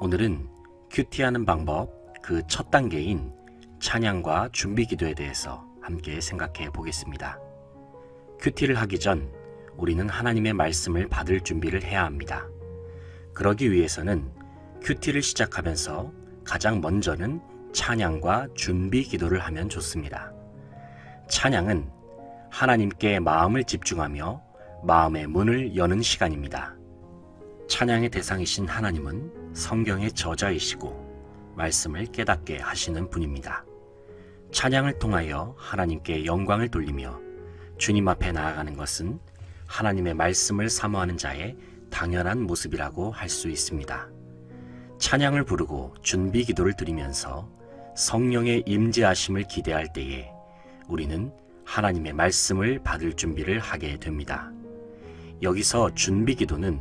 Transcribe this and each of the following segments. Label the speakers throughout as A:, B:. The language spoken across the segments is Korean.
A: 오늘은 큐티하는 방법 그 첫 단계인 찬양과 준비 기도에 대해서 함께 생각해 보겠습니다. 큐티를 하기 전 우리는 하나님의 말씀을 받을 준비를 해야 합니다. 그러기 위해서는 큐티를 시작하면서 가장 먼저는 찬양과 준비 기도를 하면 좋습니다. 찬양은 하나님께 마음을 집중하며 마음의 문을 여는 시간입니다. 찬양의 대상이신 하나님은 성경의 저자이시고 말씀을 깨닫게 하시는 분입니다. 찬양을 통하여 하나님께 영광을 돌리며 주님 앞에 나아가는 것은 하나님의 말씀을 사모하는 자의 당연한 모습이라고 할 수 있습니다. 찬양을 부르고 준비 기도를 드리면서 성령의 임재하심을 기대할 때에 우리는 하나님의 말씀을 받을 준비를 하게 됩니다. 여기서 준비 기도는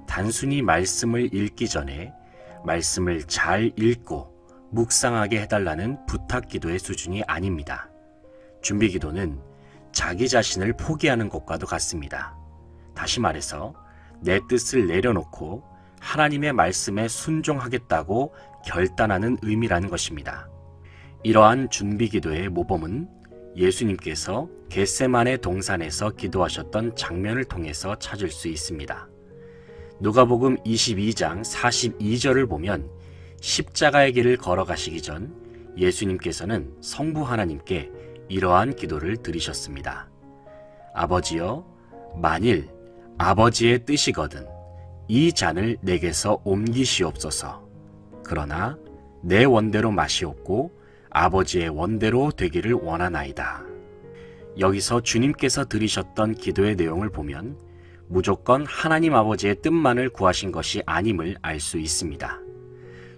A: 단순히 말씀을 읽기 전에 말씀을 잘 읽고 묵상하게 해달라는 부탁 기도의 수준이 아닙니다. 준비 기도는 자기 자신을 포기하는 것과도 같습니다. 다시 말해서 내 뜻을 내려놓고 하나님의 말씀에 순종하겠다고 결단하는 의미라는 것입니다. 이러한 준비 기도의 모범은 예수님께서 겟세마네 동산에서 기도하셨던 장면을 통해서 찾을 수 있습니다. 누가복음 22장 42절을 보면 십자가의 길을 걸어가시기 전 예수님께서는 성부 하나님께 이러한 기도를 드리셨습니다. 아버지여, 만일 아버지의 뜻이거든 이 잔을 내게서 옮기시옵소서. 그러나 내 원대로 마시옵고 아버지의 원대로 되기를 원하나이다. 여기서 주님께서 드리셨던 기도의 내용을 보면 무조건 하나님 아버지의 뜻만을 구하신 것이 아님을 알 수 있습니다.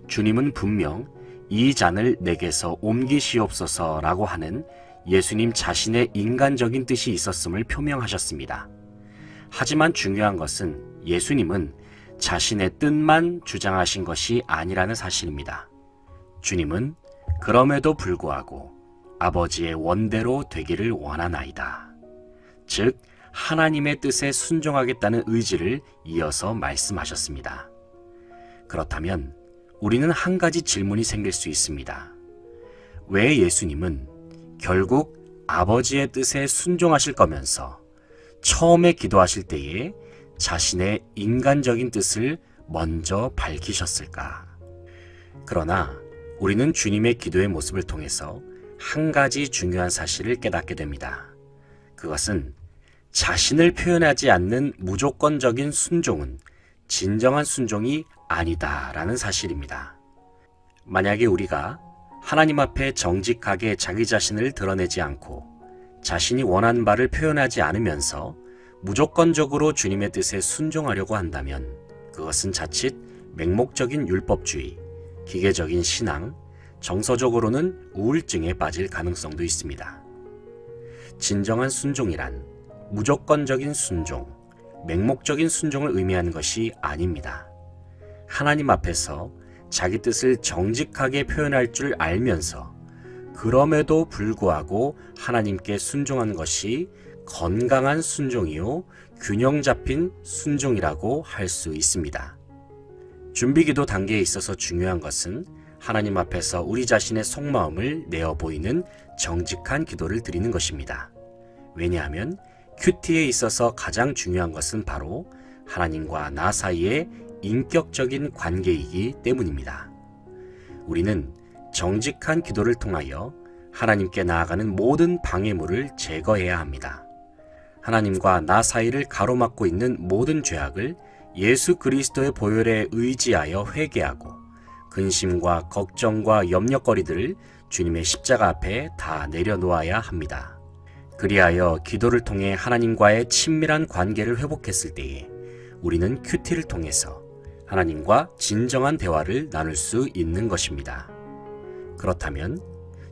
A: 주님은 분명 이 잔을 내게서 옮기시옵소서라고 하는 예수님 자신의 인간적인 뜻이 있었음을 표명하셨습니다. 하지만 중요한 것은 예수님은 자신의 뜻만 주장하신 것이 아니라는 사실입니다. 주님은 그럼에도 불구하고 아버지의 원대로 되기를 원하나이다. 즉 하나님의 뜻에 순종하겠다는 의지를 이어서 말씀하셨습니다. 그렇다면 우리는 한 가지 질문이 생길 수 있습니다. 왜 예수님은 결국 아버지의 뜻에 순종하실 거면서 처음에 기도하실 때에 자신의 인간적인 뜻을 먼저 밝히셨을까? 그러나 우리는 주님의 기도의 모습을 통해서 한 가지 중요한 사실을 깨닫게 됩니다. 그것은 자신을 표현하지 않는 무조건적인 순종은 진정한 순종이 아니다라는 사실입니다. 만약에 우리가 하나님 앞에 정직하게 자기 자신을 드러내지 않고 자신이 원하는 바를 표현하지 않으면서 무조건적으로 주님의 뜻에 순종하려고 한다면 그것은 자칫 맹목적인 율법주의, 기계적인 신앙, 정서적으로는 우울증에 빠질 가능성도 있습니다. 진정한 순종이란 무조건적인 순종, 맹목적인 순종을 의미하는 것이 아닙니다. 하나님 앞에서 자기 뜻을 정직하게 표현할 줄 알면서 그럼에도 불구하고 하나님께 순종하는 것이 건강한 순종이요 균형 잡힌 순종이라고 할 수 있습니다. 준비기도 단계에 있어서 중요한 것은 하나님 앞에서 우리 자신의 속마음을 내어 보이는 정직한 기도를 드리는 것입니다. 왜냐하면 큐티에 있어서 가장 중요한 것은 바로 하나님과 나 사이의 인격적인 관계이기 때문입니다. 우리는 정직한 기도를 통하여 하나님께 나아가는 모든 방해물을 제거해야 합니다. 하나님과 나 사이를 가로막고 있는 모든 죄악을 예수 그리스도의 보혈에 의지하여 회개하고 근심과 걱정과 염려거리들을 주님의 십자가 앞에 다 내려놓아야 합니다. 그리하여 기도를 통해 하나님과의 친밀한 관계를 회복했을 때에 우리는 큐티를 통해서 하나님과 진정한 대화를 나눌 수 있는 것입니다. 그렇다면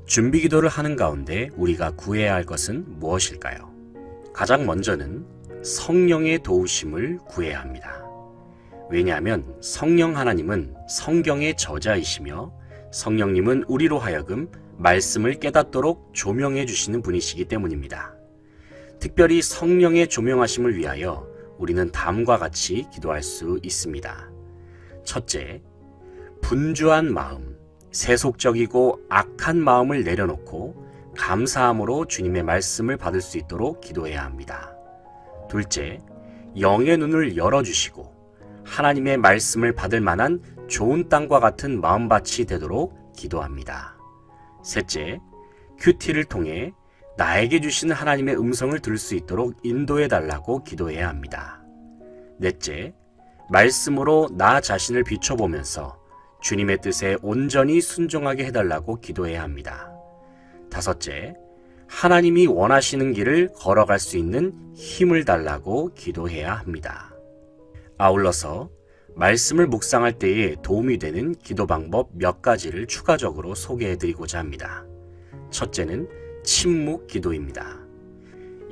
A: 준비 기도를 하는 가운데 우리가 구해야 할 것은 무엇일까요? 가장 먼저는 성령의 도우심을 구해야 합니다. 왜냐하면 성령 하나님은 성경의 저자이시며 성령님은 우리로 하여금 말씀을 깨닫도록 조명해 주시는 분이시기 때문입니다. 특별히 성령의 조명하심을 위하여 우리는 다음과 같이 기도할 수 있습니다. 첫째, 분주한 마음, 세속적이고 악한 마음을 내려놓고 감사함으로 주님의 말씀을 받을 수 있도록 기도해야 합니다. 둘째, 영의 눈을 열어주시고 하나님의 말씀을 받을 만한 좋은 땅과 같은 마음밭이 되도록 기도합니다. 셋째, 큐티를 통해 나에게 주신 하나님의 음성을 들을 수 있도록 인도해 달라고 기도해야 합니다. 넷째, 말씀으로 나 자신을 비춰보면서 주님의 뜻에 온전히 순종하게 해달라고 기도해야 합니다. 다섯째, 하나님이 원하시는 길을 걸어갈 수 있는 힘을 달라고 기도해야 합니다. 아울러서 말씀을 묵상할 때에 도움이 되는 기도 방법 몇 가지를 추가적으로 소개해드리고자 합니다. 첫째는 침묵 기도입니다.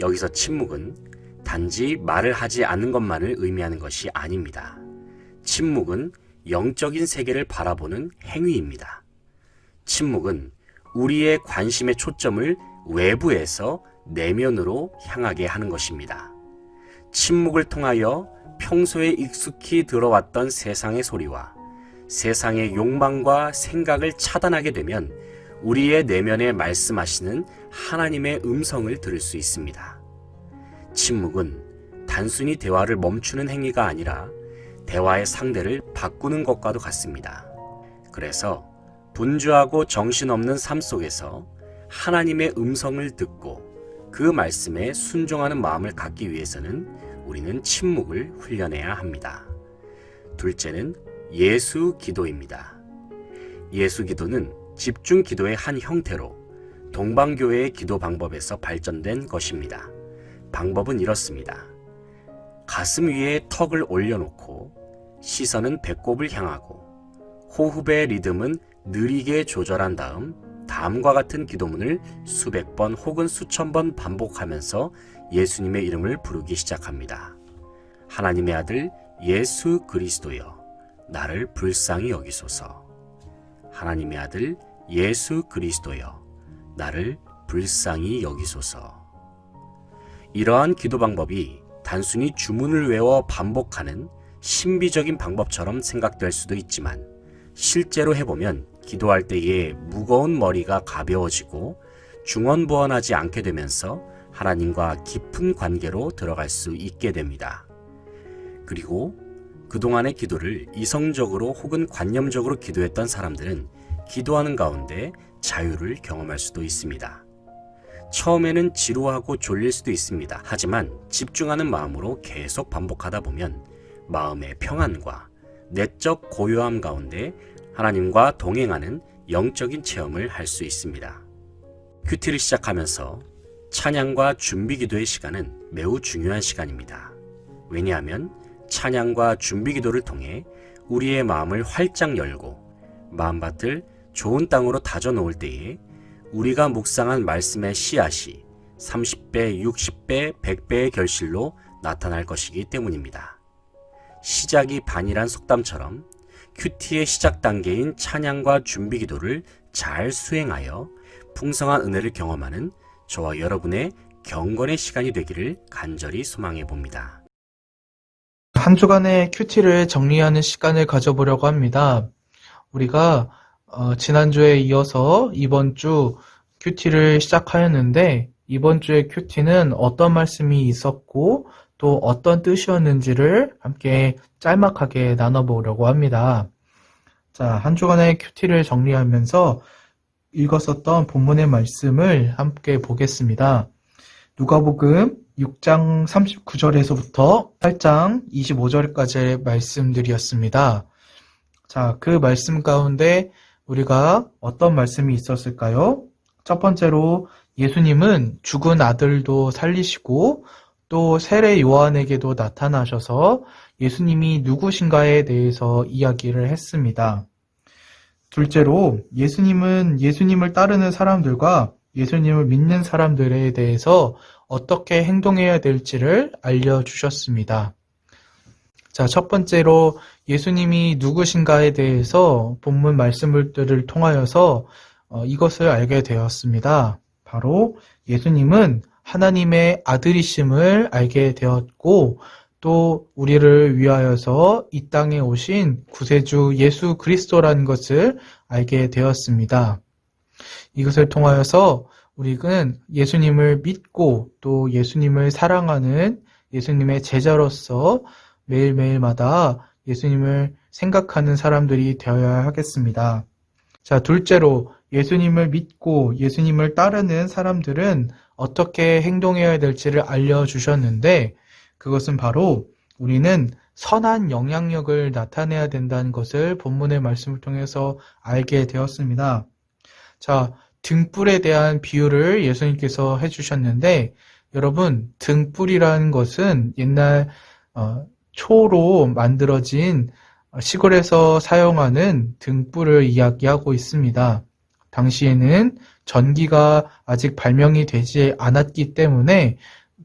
A: 여기서 침묵은 단지 말을 하지 않는 것만을 의미하는 것이 아닙니다. 침묵은 영적인 세계를 바라보는 행위입니다. 침묵은 우리의 관심의 초점을 외부에서 내면으로 향하게 하는 것입니다. 침묵을 통하여 평소에 익숙히 들어왔던 세상의 소리와 세상의 욕망과 생각을 차단하게 되면 우리의 내면에 말씀하시는 하나님의 음성을 들을 수 있습니다. 침묵은 단순히 대화를 멈추는 행위가 아니라 대화의 상대를 바꾸는 것과도 같습니다. 그래서 분주하고 정신없는 삶 속에서 하나님의 음성을 듣고 그 말씀에 순종하는 마음을 갖기 위해서는 우리는 침묵을 훈련해야 합니다. 둘째는 예수 기도입니다. 예수 기도는 집중 기도의 한 형태로 동방교회의 기도 방법에서 발전된 것입니다. 방법은 이렇습니다. 가슴 위에 턱을 올려놓고 시선은 배꼽을 향하고 호흡의 리듬은 느리게 조절한 다음 다음과 같은 기도문을 수백 번 혹은 수천 번 반복하면서 예수님의 이름을 부르기 시작합니다. 하나님의 아들 예수 그리스도여, 나를 불쌍히 여기소서. 하나님의 아들 예수 그리스도여, 나를 불쌍히 여기소서. 이러한 기도 방법이 단순히 주문을 외워 반복하는 신비적인 방법처럼 생각될 수도 있지만 실제로 해보면 기도할 때에 무거운 머리가 가벼워지고 중언부언하지 않게 되면서 하나님과 깊은 관계로 들어갈 수 있게 됩니다. 그리고 그동안의 기도를 이성적으로 혹은 관념적으로 기도했던 사람들은 기도하는 가운데 자유를 경험할 수도 있습니다. 처음에는 지루하고 졸릴 수도 있습니다. 하지만 집중하는 마음으로 계속 반복하다 보면 마음의 평안과 내적 고요함 가운데 하나님과 동행하는 영적인 체험을 할 수 있습니다. 큐티를 시작하면서 찬양과 준비 기도의 시간은 매우 중요한 시간입니다. 왜냐하면 찬양과 준비 기도를 통해 우리의 마음을 활짝 열고 마음밭을 좋은 땅으로 다져 놓을 때에 우리가 묵상한 말씀의 씨앗이 30배, 60배, 100배의 결실로 나타날 것이기 때문입니다. 시작이 반이란 속담처럼 큐티의 시작 단계인 찬양과 준비 기도를 잘 수행하여 풍성한 은혜를 경험하는 저와 여러분의 경건의 시간이 되기를 간절히 소망해 봅니다.
B: 한 주간의 큐티를 정리하는 시간을 가져보려고 합니다. 우리가 지난주에 이어서 이번 주 큐티를 시작하였는데 이번 주의 큐티는 어떤 말씀이 있었고 또 어떤 뜻이었는지를 함께 짤막하게 나눠보려고 합니다. 자, 한 주간의 큐티를 정리하면서 읽었었던 본문의 말씀을 함께 보겠습니다. 누가복음 6장 39절에서부터 8장 25절까지의 말씀들이었습니다. 자, 그 말씀 가운데 우리가 어떤 말씀이 있었을까요? 첫 번째로 예수님은 죽은 아들도 살리시고 또 세례 요한에게도 나타나셔서 예수님이 누구신가에 대해서 이야기를 했습니다. 둘째로 예수님은 예수님을 따르는 사람들과 예수님을 믿는 사람들에 대해서 어떻게 행동해야 될지를 알려주셨습니다. 자, 첫 번째로 예수님이 누구신가에 대해서 본문 말씀들을 통하여서 이것을 알게 되었습니다. 바로 예수님은 하나님의 아들이심을 알게 되었고 또 우리를 위하여서 이 땅에 오신 구세주 예수 그리스도라는 것을 알게 되었습니다. 이것을 통하여서 우리는 예수님을 믿고 또 예수님을 사랑하는 예수님의 제자로서 매일매일마다 예수님을 생각하는 사람들이 되어야 하겠습니다. 자, 둘째로 예수님을 믿고 예수님을 따르는 사람들은 어떻게 행동해야 될지를 알려주셨는데 그것은 바로 우리는 선한 영향력을 나타내야 된다는 것을 본문의 말씀을 통해서 알게 되었습니다. 자, 등불에 대한 비유를 예수님께서 해주셨는데 여러분, 등불이라는 것은 옛날 초로 만들어진 시골에서 사용하는 등불을 이야기하고 있습니다. 당시에는 전기가 아직 발명이 되지 않았기 때문에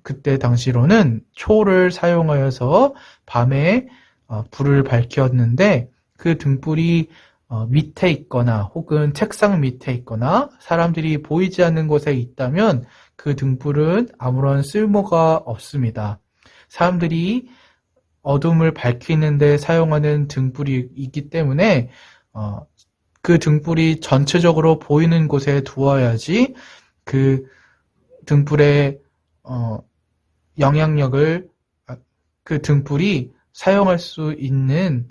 B: 그때 당시로는 초를 사용하여서 밤에 불을 밝혔는데 그 등불이 밑에 있거나 혹은 책상 밑에 있거나 사람들이 보이지 않는 곳에 있다면 그 등불은 아무런 쓸모가 없습니다. 사람들이 어둠을 밝히는 데 사용하는 등불이 있기 때문에 그 등불이 전체적으로 보이는 곳에 두어야지 그 등불의 영향력을 그 등불이 사용할 수 있는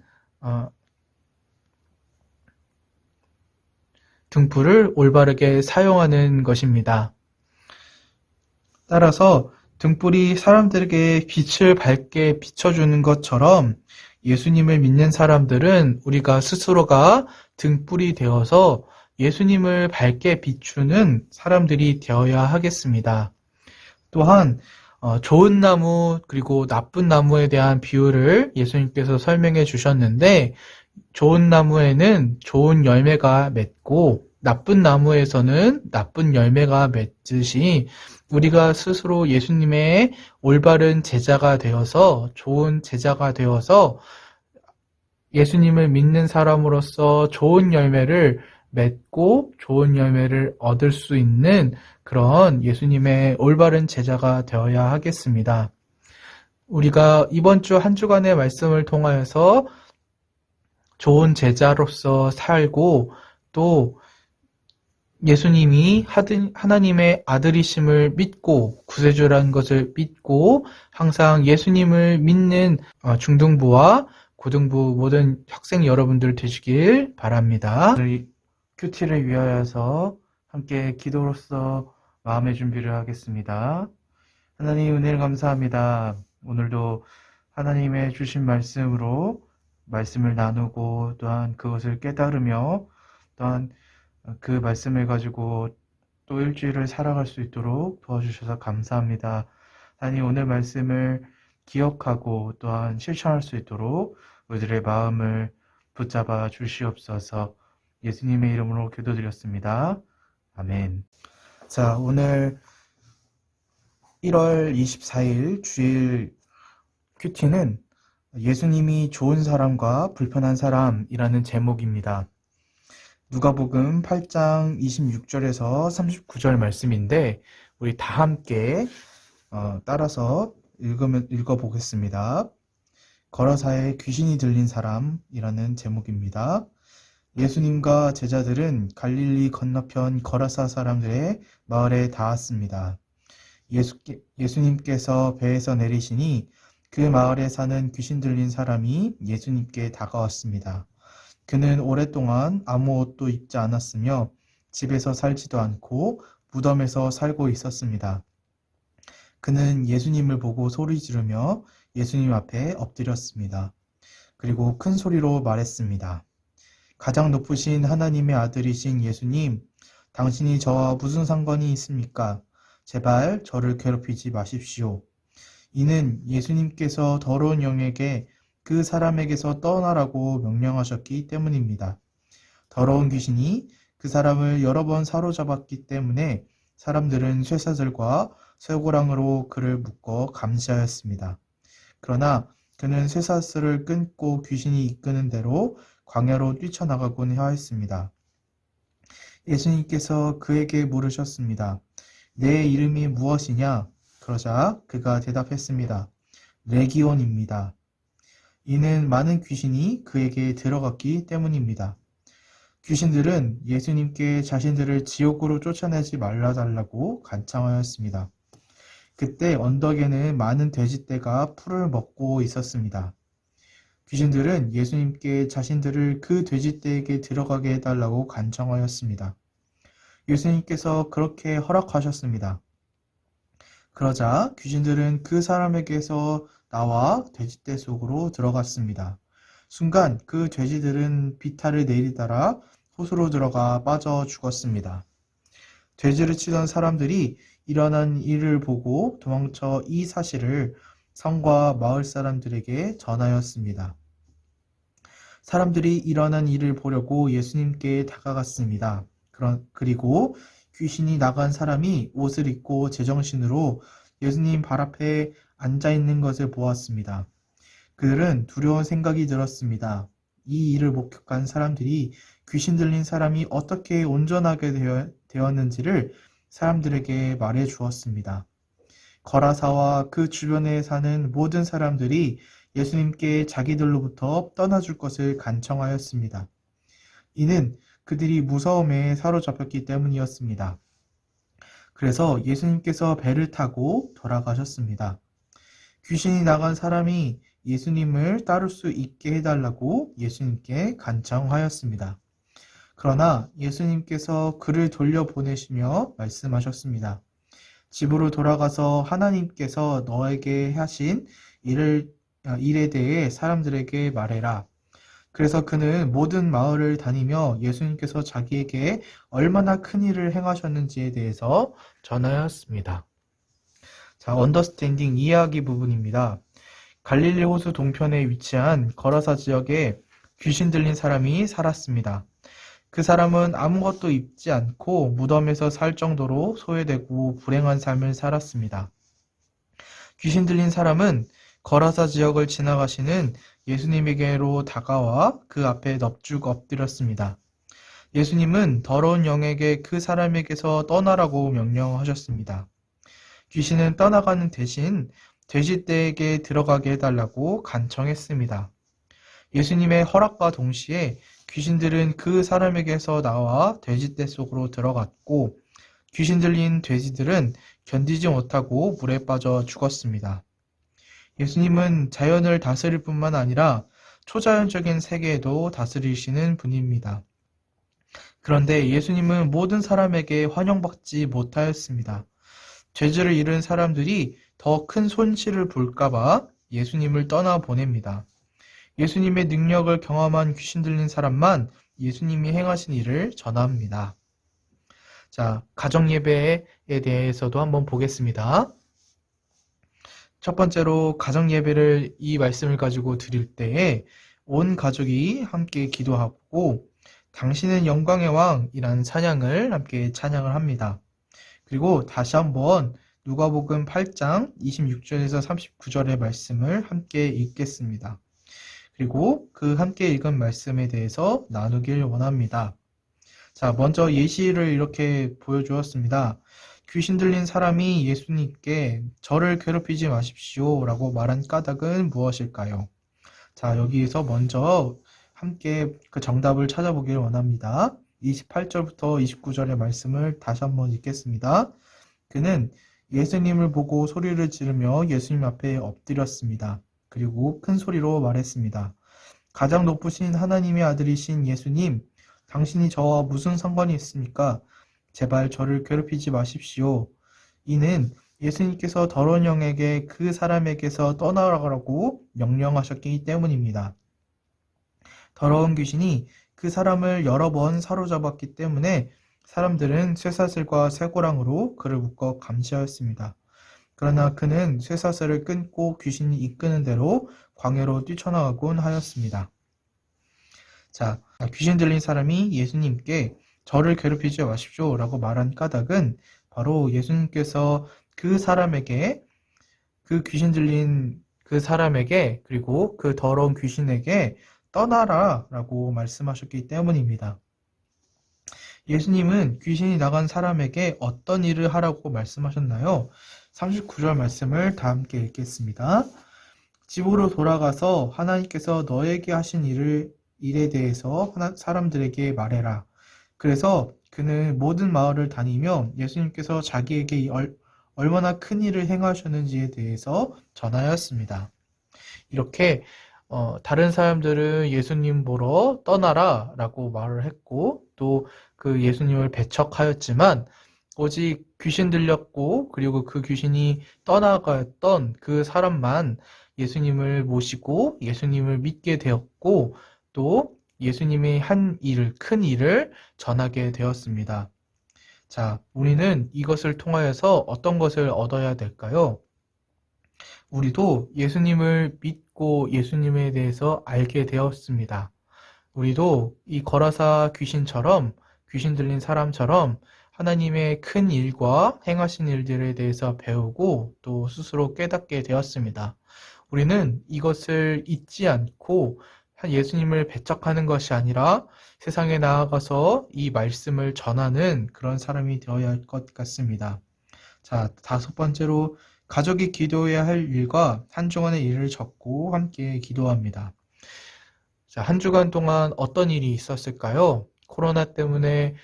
B: 등불을 올바르게 사용하는 것입니다. 따라서 등불이 사람들에게 빛을 밝게 비춰주는 것처럼 예수님을 믿는 사람들은 우리가 스스로가 등불이 되어서 예수님을 밝게 비추는 사람들이 되어야 하겠습니다. 또한 좋은 나무 그리고 나쁜 나무에 대한 비유를 예수님께서 설명해 주셨는데 좋은 나무에는 좋은 열매가 맺고 나쁜 나무에서는 나쁜 열매가 맺듯이 우리가 스스로 예수님의 올바른 제자가 되어서 좋은 제자가 되어서 예수님을 믿는 사람으로서 좋은 열매를 맺고 좋은 열매를 얻을 수 있는 그런 예수님의 올바른 제자가 되어야 하겠습니다. 우리가 이번 주 한 주간의 말씀을 통하여서 좋은 제자로서 살고 또 예수님이 하나님의 아들이심을 믿고 구세주라는 것을 믿고 항상 예수님을 믿는 중등부와 고등부 모든 학생 여러분들 되시길 바랍니다. 오늘 큐티를 위하여서 함께 기도로서 마음의 준비를 하겠습니다. 하나님 은혜를 감사합니다. 오늘도 하나님의 주신 말씀으로 말씀을 나누고 또한 그것을 깨달으며 또한 그 말씀을 가지고 또 일주일을 살아갈 수 있도록 도와주셔서 감사합니다. 하나님 오늘 말씀을 기억하고 또한 실천할 수 있도록 우리들의 마음을 붙잡아 주시옵소서. 예수님의 이름으로 기도드렸습니다. 아멘. 자, 오늘 1월 24일 주일 큐티는 예수님이 좋은 사람과 불편한 사람이라는 제목입니다. 누가복음 8장 26절에서 39절 말씀인데 우리 다 함께 따라서 읽어보겠습니다. 거라사에 귀신이 들린 사람이라는 제목입니다. 예수님과 제자들은 갈릴리 건너편 거라사 사람들의 마을에 닿았습니다. 예수님께서 배에서 내리시니 그 마을에 사는 귀신 들린 사람이 예수님께 다가왔습니다. 그는 오랫동안 아무 옷도 입지 않았으며 집에서 살지도 않고 무덤에서 살고 있었습니다. 그는 예수님을 보고 소리 지르며 예수님 앞에 엎드렸습니다. 그리고 큰 소리로 말했습니다. 가장 높으신 하나님의 아들이신 예수님, 당신이 저와 무슨 상관이 있습니까? 제발 저를 괴롭히지 마십시오. 이는 예수님께서 더러운 영에게 그 사람에게서 떠나라고 명령하셨기 때문입니다. 더러운 귀신이 그 사람을 여러 번 사로잡았기 때문에 사람들은 쇠사슬과 쇠고랑으로 그를 묶어 감시하였습니다. 그러나 그는 쇠사슬을 끊고 귀신이 이끄는 대로 광야로 뛰쳐나가곤 하였습니다. 예수님께서 그에게 물으셨습니다. 내 이름이 무엇이냐? 그러자 그가 대답했습니다. 레기온입니다. 이는 많은 귀신이 그에게 들어갔기 때문입니다. 귀신들은 예수님께 자신들을 지옥으로 쫓아내지 말아달라고 간청하였습니다. 그때 언덕에는 많은 돼지떼가 풀을 먹고 있었습니다. 귀신들은 예수님께 자신들을 그 돼지떼에게 들어가게 해달라고 간청하였습니다. 예수님께서 그렇게 허락하셨습니다. 그러자 귀신들은 그 사람에게서 나와 돼지떼 속으로 들어갔습니다. 순간 그 돼지들은 비탈을 내리다가 호수로 들어가 빠져 죽었습니다. 돼지를 치던 사람들이 일어난 일을 보고 도망쳐 이 사실을 성과 마을 사람들에게 전하였습니다. 사람들이 일어난 일을 보려고 예수님께 다가갔습니다. 그리고 귀신이 나간 사람이 옷을 입고 제정신으로 예수님 발 앞에 앉아 있는 것을 보았습니다. 그들은 두려운 생각이 들었습니다. 이 일을 목격한 사람들이 귀신 들린 사람이 어떻게 온전하게 되었는지를 사람들에게 말해 주었습니다. 거라사와 그 주변에 사는 모든 사람들이 예수님께 자기들로부터 떠나줄 것을 간청하였습니다. 이는 그들이 무서움에 사로잡혔기 때문이었습니다. 그래서 예수님께서 배를 타고 돌아가셨습니다. 귀신이 나간 사람이 예수님을 따를 수 있게 해달라고 예수님께 간청하였습니다. 그러나 예수님께서 그를 돌려보내시며 말씀하셨습니다. 집으로 돌아가서 하나님께서 너에게 하신 일에 대해 사람들에게 말해라. 그래서 그는 모든 마을을 다니며 예수님께서 자기에게 얼마나 큰 일을 행하셨는지에 대해서 전하였습니다. 자, 언더스탠딩 이해하기 부분입니다. 갈릴리 호수 동편에 위치한 거라사 지역에 귀신 들린 사람이 살았습니다. 그 사람은 아무것도 입지 않고 무덤에서 살 정도로 소외되고 불행한 삶을 살았습니다. 귀신 들린 사람은 거라사 지역을 지나가시는 예수님에게로 다가와 그 앞에 넙죽 엎드렸습니다. 예수님은 더러운 영에게 그 사람에게서 떠나라고 명령하셨습니다. 귀신은 떠나가는 대신 돼지떼에게 들어가게 해달라고 간청했습니다. 예수님의 허락과 동시에 귀신들은 그 사람에게서 나와 돼지떼 속으로 들어갔고 귀신 들린 돼지들은 견디지 못하고 물에 빠져 죽었습니다. 예수님은 자연을 다스릴 뿐만 아니라 초자연적인 세계에도 다스리시는 분입니다. 그런데 예수님은 모든 사람에게 환영받지 못하였습니다. 죄질을 잃은 사람들이 더 큰 손실을 볼까봐 예수님을 떠나보냅니다. 예수님의 능력을 경험한 귀신 들린 사람만 예수님이 행하신 일을 전합니다. 자, 가정예배에 대해서도 한번 보겠습니다. 첫 번째로 가정예배를 이 말씀을 가지고 드릴 때에 온 가족이 함께 기도하고 당신은 영광의 왕이라는 찬양을 함께 찬양을 합니다. 그리고 다시 한번 누가복음 8장 26절에서 39절의 말씀을 함께 읽겠습니다. 그리고 그 함께 읽은 말씀에 대해서 나누길 원합니다. 자, 먼저 예시를 이렇게 보여주었습니다. 귀신 들린 사람이 예수님께 저를 괴롭히지 마십시오 라고 말한 까닭은 무엇일까요? 자, 여기에서 먼저 함께 그 정답을 찾아보길 원합니다. 28절부터 29절의 말씀을 다시 한번 읽겠습니다. 그는 예수님을 보고 소리를 지르며 예수님 앞에 엎드렸습니다. 그리고 큰 소리로 말했습니다. 가장 높으신 하나님의 아들이신 예수님, 당신이 저와 무슨 상관이 있습니까? 제발 저를 괴롭히지 마십시오. 이는 예수님께서 더러운 영에게 그 사람에게서 떠나가라고 명령하셨기 때문입니다. 더러운 귀신이 그 사람을 여러 번 사로잡았기 때문에 사람들은 쇠사슬과 쇠고랑으로 그를 묶어 감시하였습니다. 그러나 그는 쇠사슬을 끊고 귀신이 이끄는 대로 광야로 뛰쳐나가곤 하였습니다. 자, 귀신 들린 사람이 예수님께 저를 괴롭히지 마십시오 라고 말한 까닭은 바로 예수님께서 그 사람에게, 그 귀신 들린 그 사람에게, 그리고 그 더러운 귀신에게 떠나라 라고 말씀하셨기 때문입니다. 예수님은 귀신이 나간 사람에게 어떤 일을 하라고 말씀하셨나요? 39절 말씀을 다 함께 읽겠습니다. 집으로 돌아가서 하나님께서 너에게 하신 일에 대해서 사람들에게 말해라. 그래서 그는 모든 마을을 다니며 예수님께서 자기에게 얼마나 큰 일을 행하셨는지에 대해서 전하였습니다. 이렇게 다른 사람들은 예수님 보러 떠나라 라고 말을 했고 또 그 예수님을 배척하였지만 오직 귀신 들렸고 그리고 그 귀신이 떠나갔던 그 사람만 예수님을 모시고 예수님을 믿게 되었고 또 예수님의 한 일을, 큰 일을 전하게 되었습니다. 자, 우리는 이것을 통하여서 어떤 것을 얻어야 될까요? 우리도 예수님을 믿고 예수님에 대해서 알게 되었습니다. 우리도 이 거라사 귀신처럼, 귀신 들린 사람처럼 하나님의 큰 일과 행하신 일들에 대해서 배우고 또 스스로 깨닫게 되었습니다. 우리는 이것을 잊지 않고 예수님을 배척하는 것이 아니라 세상에 나아가서 이 말씀을 전하는 그런 사람이 되어야 할 것 같습니다. 자, 다섯 번째로 가족이 기도해야 할 일과 한 주간의 일을 적고 함께 기도합니다. 자, 한 주간 동안 어떤 일이 있었을까요? 코로나 때문에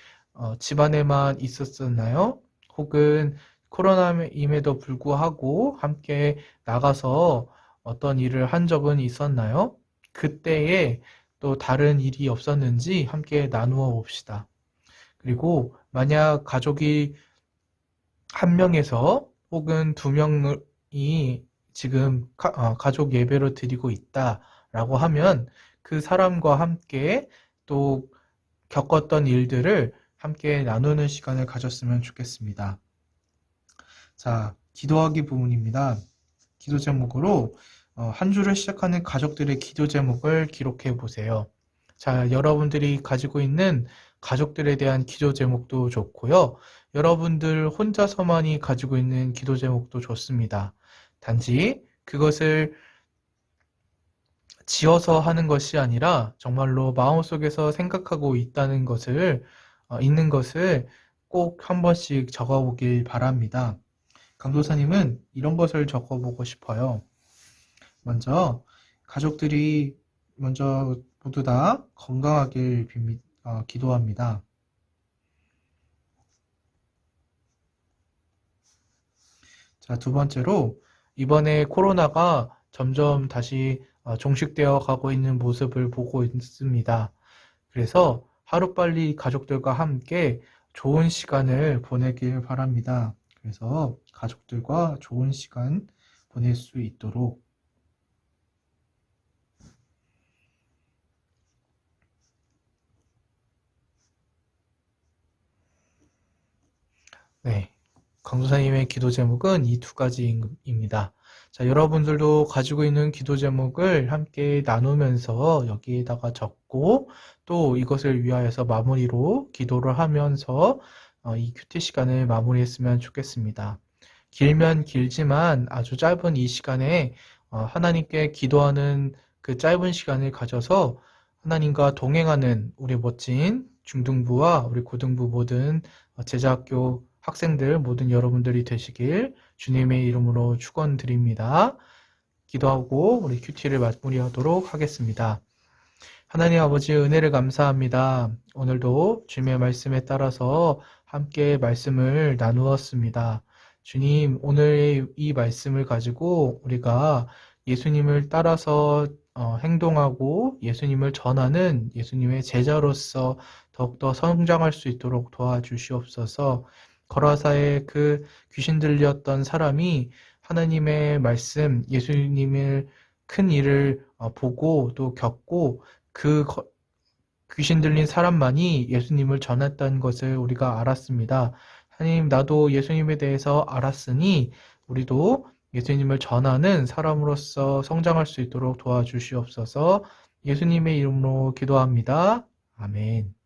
B: 집안에만 있었었나요? 혹은 코로나임에도 불구하고 함께 나가서 어떤 일을 한 적은 있었나요? 그때에 또 다른 일이 없었는지 함께 나누어 봅시다. 그리고 만약 가족이 한 명에서 혹은 두 명이 지금 가족 예배로 드리고 있다라고 하면 그 사람과 함께 또 겪었던 일들을 함께 나누는 시간을 가졌으면 좋겠습니다. 자, 기도하기 부분입니다. 기도 제목으로 한 주를 시작하는 가족들의 기도 제목을 기록해 보세요. 자, 여러분들이 가지고 있는 가족들에 대한 기도 제목도 좋고요. 여러분들 혼자서만이 가지고 있는 기도 제목도 좋습니다. 단지 그것을 지어서 하는 것이 아니라 정말로 마음속에서 생각하고 있는 것을 꼭 한 번씩 적어보길 바랍니다. 강도사님은 이런 것을 적어보고 싶어요. 먼저 가족들이 먼저 모두 다 건강하길 기도합니다. 자, 두 번째로 이번에 코로나가 점점 다시 종식되어 가고 있는 모습을 보고 있습니다. 그래서 하루빨리 가족들과 함께 좋은 시간을 보내길 바랍니다. 그래서 가족들과 좋은 시간 보낼 수 있도록 네, 강도사님의 기도 제목은 이 두 가지입니다. 자, 여러분들도 가지고 있는 기도 제목을 함께 나누면서 여기에다가 적고 또 이것을 위하여서 마무리로 기도를 하면서 이 큐티 시간을 마무리했으면 좋겠습니다. 길면 길지만 아주 짧은 이 시간에 하나님께 기도하는 그 짧은 시간을 가져서 하나님과 동행하는 우리 멋진 중등부와 우리 고등부 모든 제자학교 학생들 모든 여러분들이 되시길 주님의 이름으로 축원드립니다. 기도하고 우리 큐티를 마무리하도록 하겠습니다. 하나님 아버지 은혜를 감사합니다. 오늘도 주님의 말씀에 따라서 함께 말씀을 나누었습니다. 주님, 오늘 이 말씀을 가지고 우리가 예수님을 따라서 행동하고 예수님을 전하는 예수님의 제자로서 더욱더 성장할 수 있도록 도와주시옵소서. 거라사의 그 귀신 들렸던 사람이 하나님의 말씀, 예수님의 큰 일을 보고 또 겪고 그 귀신 들린 사람만이 예수님을 전했다는 것을 우리가 알았습니다. 하나님, 나도 예수님에 대해서 알았으니 우리도 예수님을 전하는 사람으로서 성장할 수 있도록 도와주시옵소서. 예수님의 이름으로 기도합니다. 아멘.